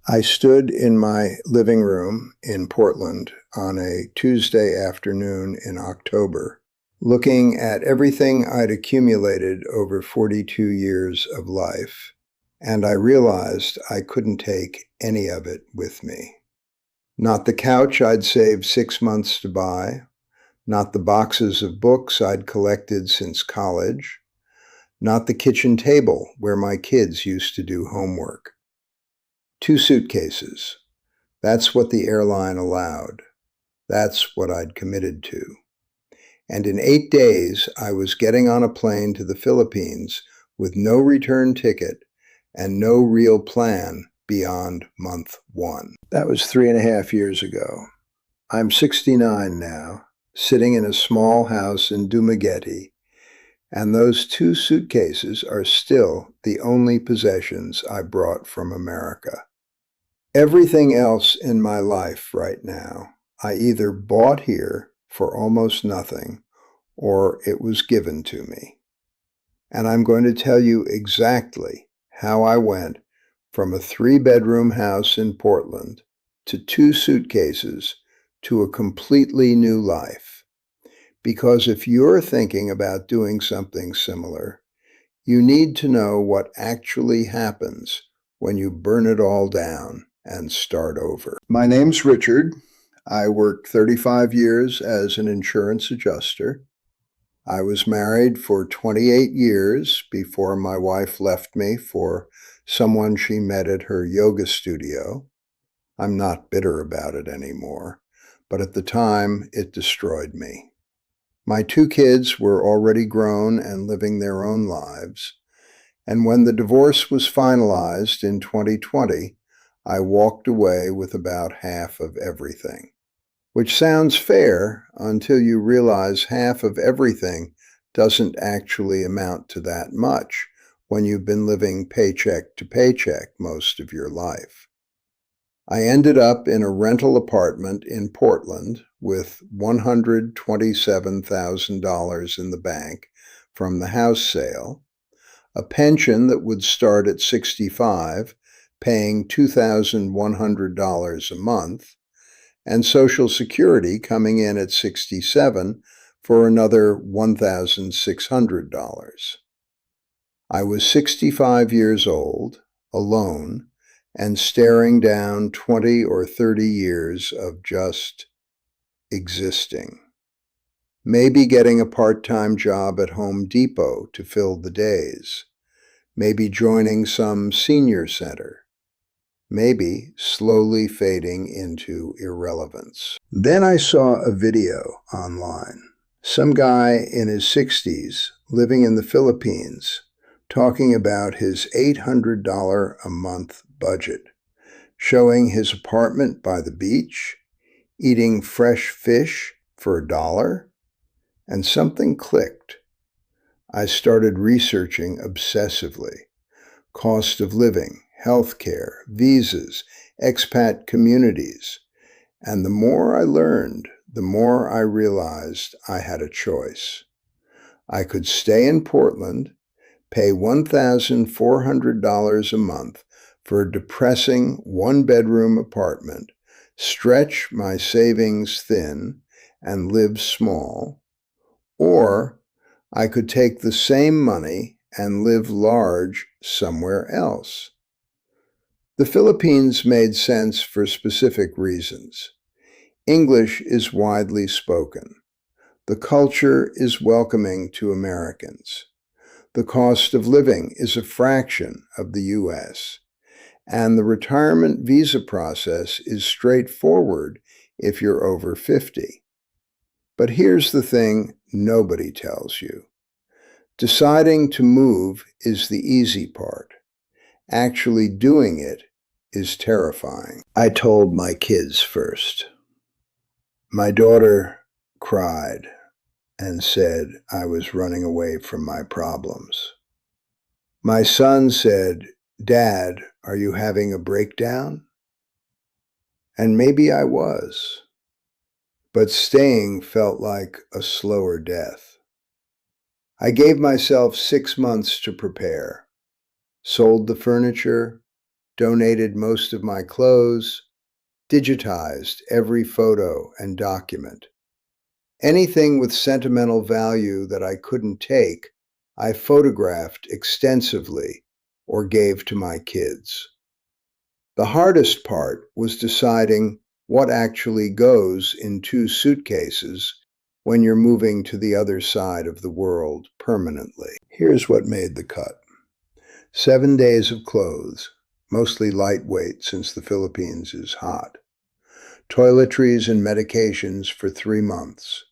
I stood in my living room in Portland on a Tuesday afternoon in October, looking at everything I'd accumulated over 42 years of life, and I realized I couldn't take any of it with me. Not the couch I'd saved 6 months to buy, not the boxes of books I'd collected since college, not the kitchen table where my kids used to do homework. 2 suitcases. That's what the airline allowed. That's what I'd committed to. And in 8 days, I was getting on a plane to the Philippines with no return ticket and no real plan beyond month one. That was 3.5 years ago. I'm 69 now, sitting in a small house in Dumaguete, and those 2 suitcases are still the only possessions I brought from America. Everything else in my life right now, I either bought here for almost nothing or it was given to me. And I'm going to tell you exactly how I went from a 3-bedroom house in Portland to 2 suitcases to a completely new life. Because if you're thinking about doing something similar, you need to know what actually happens when you burn it all down and start over. My name's Richard. I worked 35 years as an insurance adjuster. I was married for 28 years before my wife left me for someone she met at her yoga studio. I'm not bitter about it anymore, but at the time it destroyed me. My 2 kids were already grown and living their own lives, and when the divorce was finalized in 2020, I walked away with about half of everything. Which sounds fair until you realize half of everything doesn't actually amount to that much when you've been living paycheck to paycheck most of your life. I ended up in a rental apartment in Portland with $127,000 in the bank from the house sale, a pension that would start at 65, paying $2,100 a month, and Social Security coming in at 67 for another $1,600. I was 65 years old, alone, and staring down 20 or 30 years of just existing. Maybe getting a part-time job at Home Depot to fill the days. Maybe joining some senior center. Maybe slowly fading into irrelevance. Then I saw a video online. Some guy in his 60s living in the Philippines talking about his $800 a month budget, showing his apartment by the beach, eating fresh fish for $1, and something clicked. I started researching obsessively. Cost of living, healthcare, visas, expat communities. And the more I learned, the more I realized I had a choice. I could stay in Portland, pay $1,400 a month for a depressing 1-bedroom apartment, stretch my savings thin, and live small, or I could take the same money and live large somewhere else. The Philippines made sense for specific reasons. English is widely spoken. The culture is welcoming to Americans. The cost of living is a fraction of the U.S., and the retirement visa process is straightforward if you're over 50. But here's the thing nobody tells you. Deciding to move is the easy part. Actually doing it is terrifying. I told my kids first. My daughter cried and said I was running away from my problems. My son said, "Dad, are you having a breakdown?" And maybe I was. But staying felt like a slower death. I gave myself 6 months to prepare. Sold the furniture, donated most of my clothes, digitized every photo and document. Anything with sentimental value that I couldn't take, I photographed extensively or gave to my kids. The hardest part was deciding what actually goes in 2 suitcases when you're moving to the other side of the world permanently. Here's what made the cut. 7 days of clothes, mostly lightweight since the Philippines is hot. Toiletries and medications for 3 months.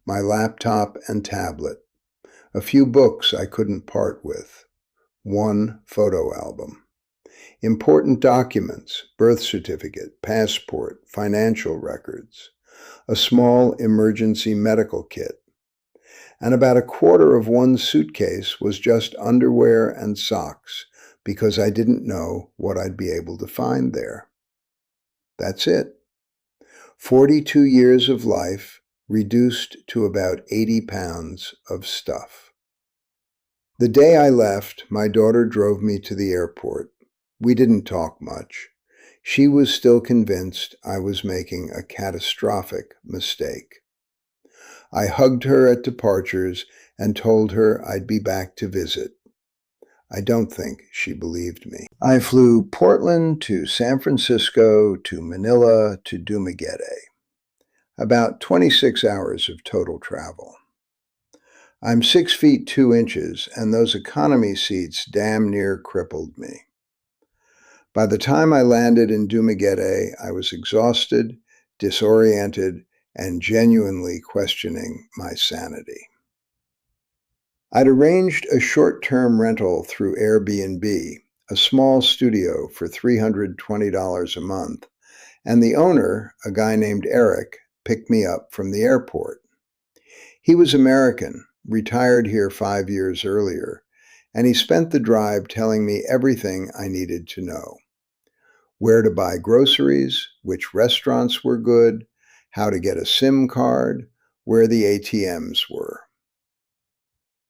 My laptop and tablet. A few books I couldn't part with. One photo album. Important documents, birth certificate, passport, financial records. A small emergency medical kit. And about a quarter of one suitcase was just underwear and socks because I didn't know what I'd be able to find there. That's it. 42 years of life reduced to about 80 pounds of stuff. The day I left, my daughter drove me to the airport. We didn't talk much. She was still convinced I was making a catastrophic mistake. I hugged her at departures and told her I'd be back to visit. I don't think she believed me. I flew Portland to San Francisco to Manila to Dumaguete. About 26 hours of total travel. I'm 6 feet 2 inches, and those economy seats damn near crippled me. By the time I landed in Dumaguete, I was exhausted, disoriented, and genuinely questioning my sanity. I'd arranged a short-term rental through Airbnb, a small studio for $320 a month, and the owner, a guy named Eric, picked me up from the airport. He was American, retired here 5 years earlier, and he spent the drive telling me everything I needed to know. Where to buy groceries, which restaurants were good, how to get a SIM card, where the ATMs were.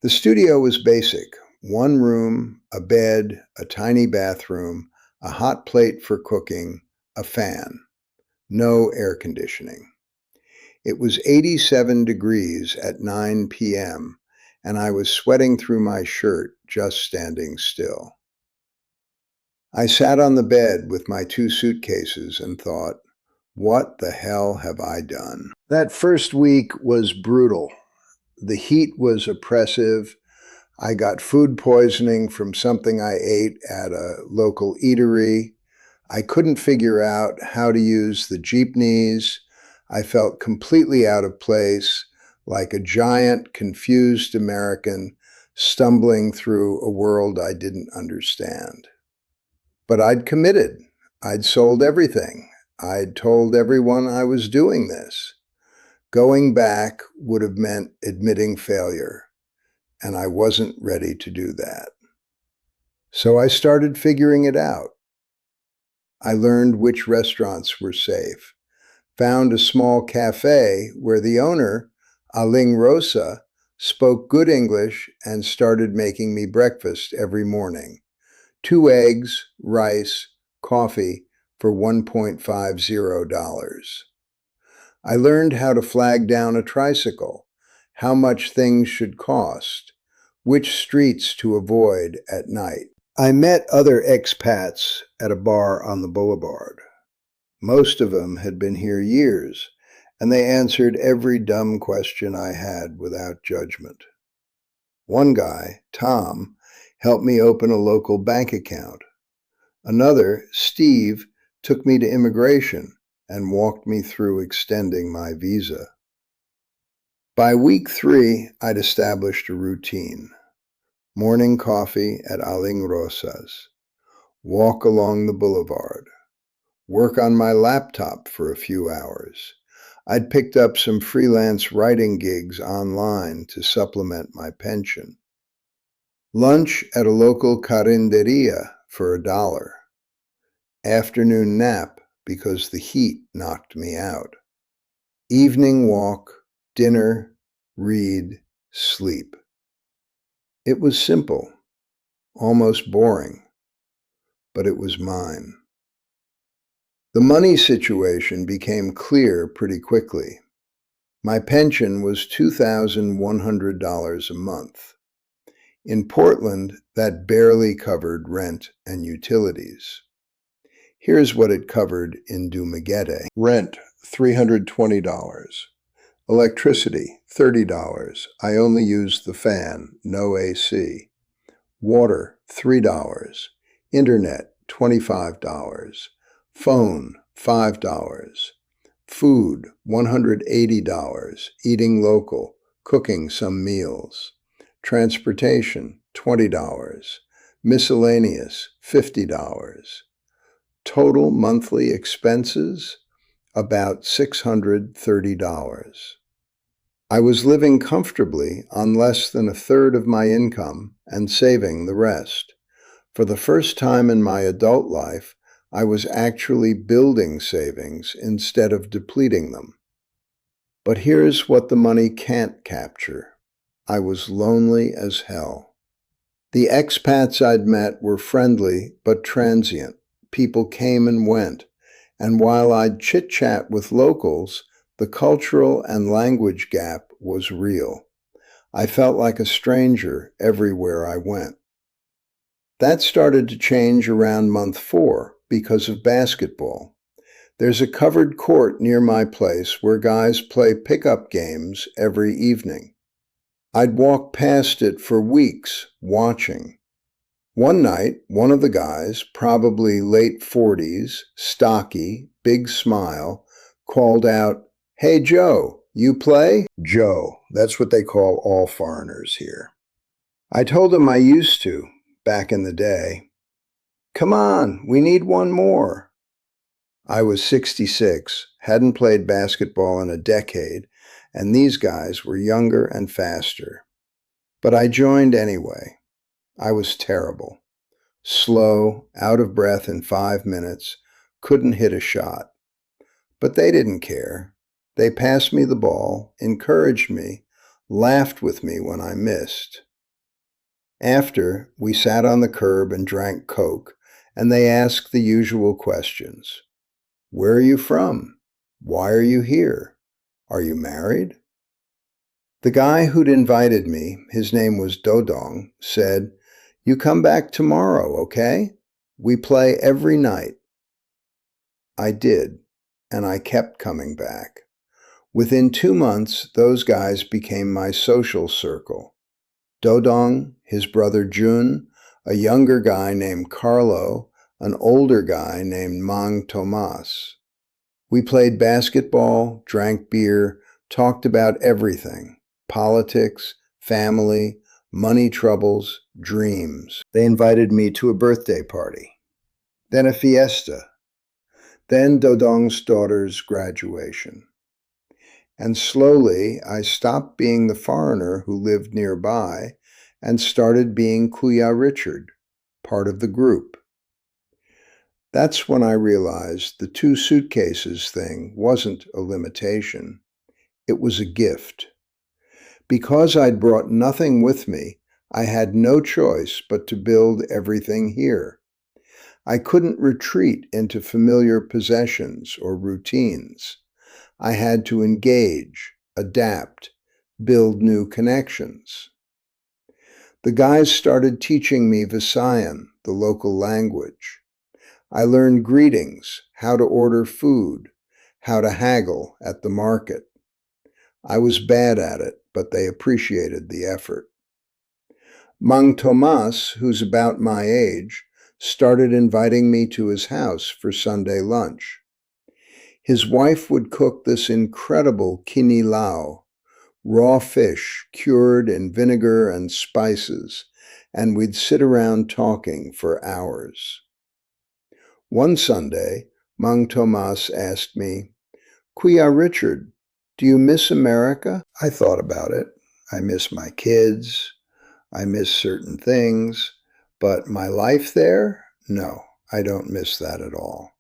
The studio was basic: one room, a bed, a tiny bathroom, a hot plate for cooking, a fan. No air conditioning. It was 87 degrees at 9 p.m., and I was sweating through my shirt just standing still. I sat on the bed with my 2 suitcases and thought, what the hell have I done? That first week was brutal. The heat was oppressive. I got food poisoning from something I ate at a local eatery. I couldn't figure out how to use the jeepneys. I felt completely out of place, like a giant, confused American stumbling through a world I didn't understand. But I'd committed. I'd sold everything. I'd told everyone I was doing this. Going back would have meant admitting failure, and I wasn't ready to do that. So I started figuring it out. I learned which restaurants were safe, found a small cafe where the owner, Aling Rosa, spoke good English and started making me breakfast every morning. 2 eggs, rice, coffee for $1.50. I learned how to flag down a tricycle, how much things should cost, which streets to avoid at night. I met other expats at a bar on the boulevard. Most of them had been here years, and they answered every dumb question I had without judgment. One guy, Tom, helped me open a local bank account. Another, Steve, took me to immigration and walked me through extending my visa. By week 3, I'd established a routine. Morning coffee at Aling Rosa's. Walk along the boulevard. Work on my laptop for a few hours. I'd picked up some freelance writing gigs online to supplement my pension. Lunch at a local carinderia for $1. Afternoon nap because the heat knocked me out. Evening walk, dinner, read, sleep. It was simple, almost boring. but it was mine. The money situation became clear pretty quickly. My pension was $2,100 a month. In Portland, that barely covered rent and utilities. Here's what it covered in Dumaguete. Rent, $320. Electricity, $30. I only used the fan, no AC. Water, $3. Internet, $25. Phone, $5. Food, $180. Eating local, cooking some meals. Transportation, $20. Miscellaneous, $50. Total monthly expenses, about $630. I was living comfortably on less than a third of my income and saving the rest. For the first time in my adult life, I was actually building savings instead of depleting them. But here's what the money can't capture. I was lonely as hell. The expats I'd met were friendly but transient. People came and went, and while I'd chit-chat with locals, the cultural and language gap was real. I felt like a stranger everywhere I went. That started to change around month 4 because of basketball. There's a covered court near my place where guys play pickup games every evening. I'd walk past it for weeks, watching. One night, one of the guys, probably late 40s, stocky, big smile, called out, "Hey Joe, you play?" Joe, that's what they call all foreigners here. I told him I used to, back in the day. "Come on, we need one more." I was 66, hadn't played basketball in a decade, and these guys were younger and faster. But I joined anyway. I was terrible. Slow, out of breath in 5 minutes, couldn't hit a shot. But they didn't care. They passed me the ball, encouraged me, laughed with me when I missed. After, we sat on the curb and drank Coke, and they asked the usual questions. Where are you from? Why are you here? Are you married? The guy who'd invited me, his name was Dodong, said, "You come back tomorrow, okay? We play every night." I did, and I kept coming back. Within 2 months, those guys became my social circle. Dodong, his brother Jun, a younger guy named Carlo, an older guy named Mang Tomas. We played basketball, drank beer, talked about everything. Politics, family, money troubles, dreams. They invited me to a birthday party, then a fiesta, then Dodong's daughter's graduation. And slowly, I stopped being the foreigner who lived nearby and started being Kuya Richard, part of the group. That's when I realized the 2 suitcases thing wasn't a limitation. It was a gift. Because I'd brought nothing with me, I had no choice but to build everything here. I couldn't retreat into familiar possessions or routines. I had to engage, adapt, build new connections. The guys started teaching me Visayan, the local language. I learned greetings, how to order food, how to haggle at the market. I was bad at it, but they appreciated the effort. Mang Tomas, who's about my age, started inviting me to his house for Sunday lunch. His wife would cook this incredible kinilaw, raw fish cured in vinegar and spices, and we'd sit around talking for hours. One Sunday, Mang Tomas asked me, "Kuya Richard, do you miss America?" I thought about it. I miss my kids. I miss certain things. But my life there? No, I don't miss that at all.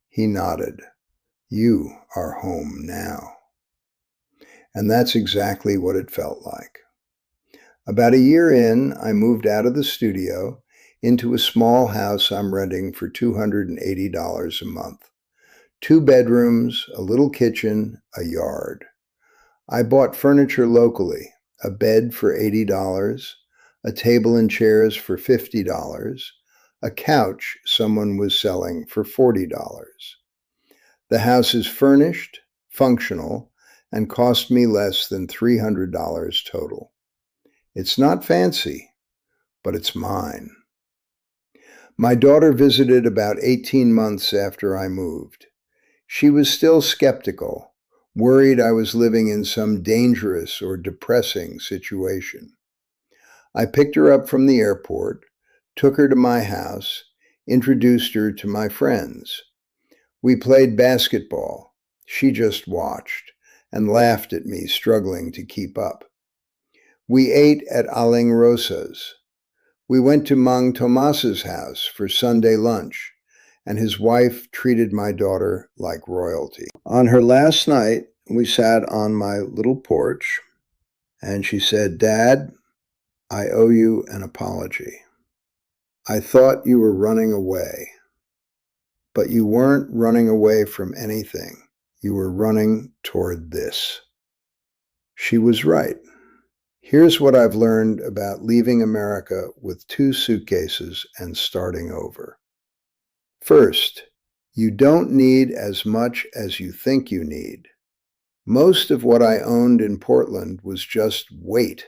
He nodded. "You are home now." And that's exactly what it felt like. About a year in, I moved out of the studio, into a small house I'm renting for $280 a month. 2 bedrooms, a little kitchen, a yard. I bought furniture locally, a bed for $80, a table and chairs for $50, a couch someone was selling for $40. The house is furnished, functional, and cost me less than $300 total. It's not fancy, but it's mine. My daughter visited about 18 months after I moved. She was still skeptical, worried I was living in some dangerous or depressing situation. I picked her up from the airport, took her to my house, introduced her to my friends. We played basketball. She just watched and laughed at me struggling to keep up. We ate at Aling Rosa's. We went to Mang Tomas's house for Sunday lunch, and his wife treated my daughter like royalty. On her last night, we sat on my little porch, and she said, "Dad, I owe you an apology. I thought you were running away, but you weren't running away from anything. You were running toward this." She was right. Here's what I've learned about leaving America with 2 suitcases and starting over. First, you don't need as much as you think you need. Most of what I owned in Portland was just weight.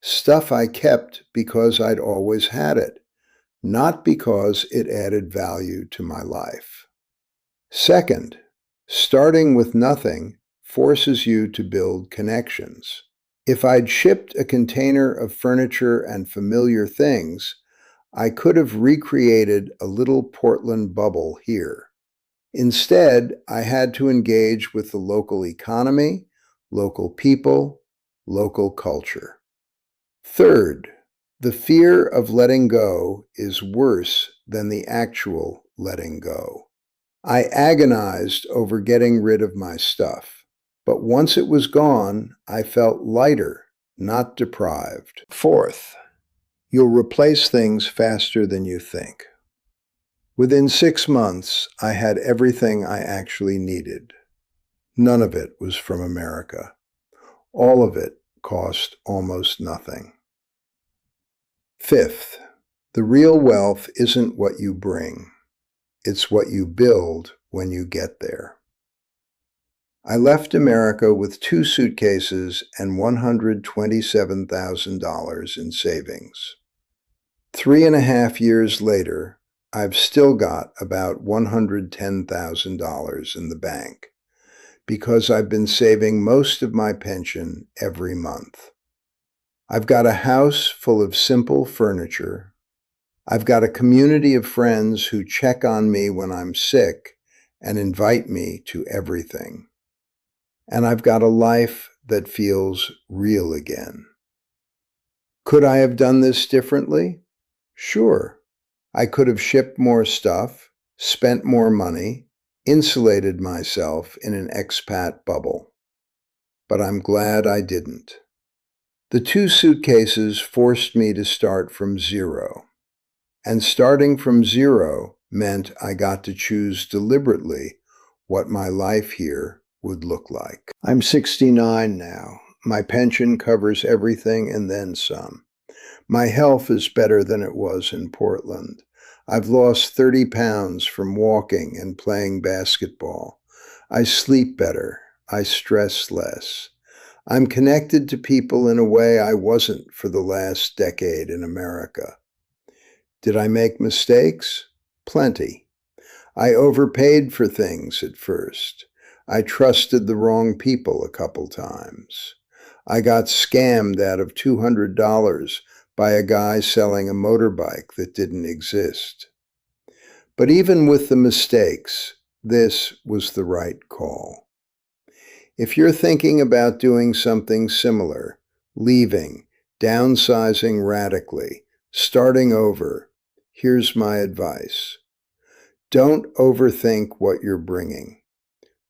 Stuff I kept because I'd always had it, not because it added value to my life. Second, starting with nothing forces you to build connections. If I'd shipped a container of furniture and familiar things, I could have recreated a little Portland bubble here. Instead, I had to engage with the local economy, local people, local culture. Third, the fear of letting go is worse than the actual letting go. I agonized over getting rid of my stuff, but once it was gone, I felt lighter, not deprived. Fourth, you'll replace things faster than you think. Within 6 months, I had everything I actually needed. None of it was from America. All of it cost almost nothing. Fifth, the real wealth isn't what you bring. It's what you build when you get there. I left America with 2 suitcases and $127,000 in savings. 3.5 years later, I've still got about $110,000 in the bank because I've been saving most of my pension every month. I've got a house full of simple furniture. I've got a community of friends who check on me when I'm sick and invite me to everything. And I've got a life that feels real again. Could I have done this differently? Sure. I could have shipped more stuff, spent more money, insulated myself in an expat bubble. But I'm glad I didn't. The 2 suitcases forced me to start from zero. And starting from zero meant I got to choose deliberately what my life here would look like. I'm 69 now. My pension covers everything and then some. My health is better than it was in Portland. I've lost 30 pounds from walking and playing basketball. I sleep better. I stress less. I'm connected to people in a way I wasn't for the last decade in America. Did I make mistakes? Plenty. I overpaid for things at first. I trusted the wrong people a couple times. I got scammed out of $200 by a guy selling a motorbike that didn't exist. But even with the mistakes, this was the right call. If you're thinking about doing something similar, leaving, downsizing radically, starting over, here's my advice. Don't overthink what you're bringing.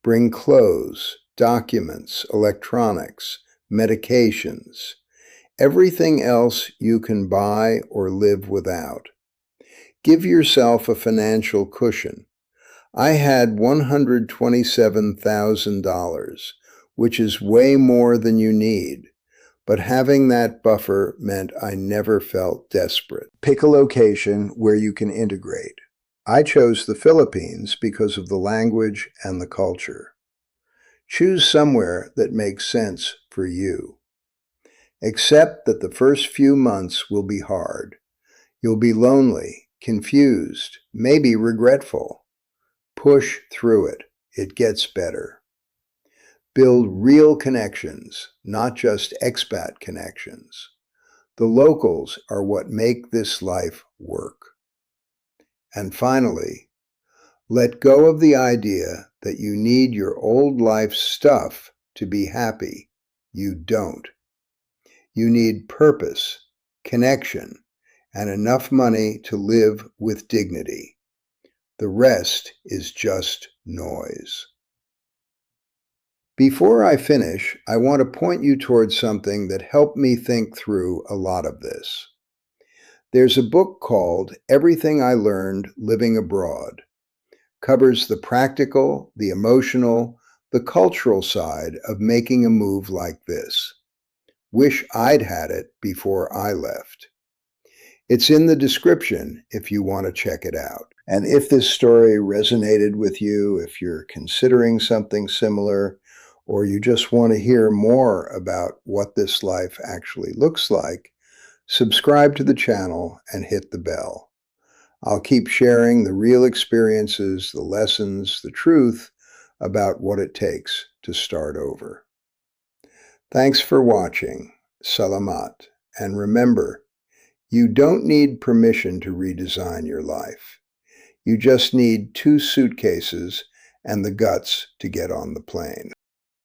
Bring clothes, documents, electronics, medications, everything else you can buy or live without. Give yourself a financial cushion. I had $127,000, which is way more than you need. But having that buffer meant I never felt desperate. Pick a location where you can integrate. I chose the Philippines because of the language and the culture. Choose somewhere that makes sense for you. Accept that the first few months will be hard. You'll be lonely, confused, maybe regretful. Push through it. It gets better. Build real connections, not just expat connections. The locals are what make this life work. And finally, let go of the idea that you need your old life stuff to be happy. You don't. You need purpose, connection, and enough money to live with dignity. The rest is just noise. Before I finish, I want to point you towards something that helped me think through a lot of this. There's a book called Everything I Learned Living Abroad. Covers the practical, the emotional, the cultural side of making a move like this. Wish I'd had it before I left. It's in the description if you want to check it out. And if this story resonated with you, if you're considering something similar, or you just want to hear more about what this life actually looks like, subscribe to the channel and hit the bell. I'll keep sharing the real experiences, the lessons, the truth about what it takes to start over. Thanks for watching. Salamat. And remember, you don't need permission to redesign your life. You just need 2 suitcases and the guts to get on the plane.